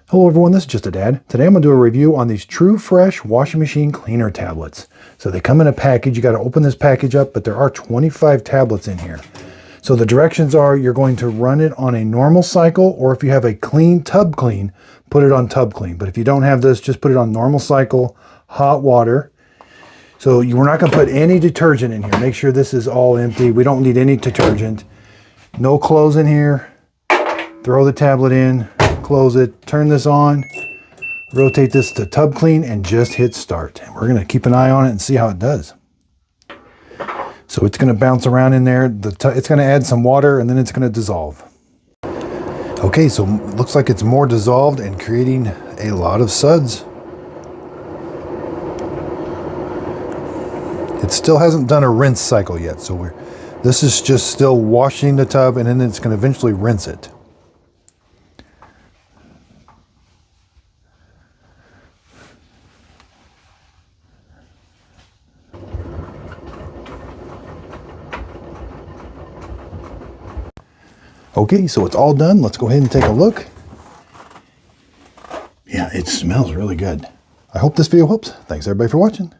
Hello everyone, this is Just a Dad. Today I'm going to do a review on these True Fresh washing machine cleaner tablets. So they come in a package. You got to open this package up, but there are 25 tablets in here. So the directions are you're going to run it on a normal cycle, or if you have a clean tub clean, put it on tub clean. But if you don't have this, just put it on normal cycle, hot water. So we're not going to put any detergent in here. Make sure this is all empty. We don't need any detergent. No clothes in here. Throw the tablet in, close it, turn this on, rotate this to tub clean, and just hit start. And we're going to keep an eye on it and see how it does. So it's going to bounce around in there. It's going to add some water, and then it's going to dissolve. Okay, so it looks like it's more dissolved and creating a lot of suds. It still hasn't done a rinse cycle yet, so this is just still washing the tub, and then it's going to eventually rinse it. Okay, so it's all done. Let's go ahead and take a look. Yeah, it smells really good. I hope this video helps. Thanks everybody for watching.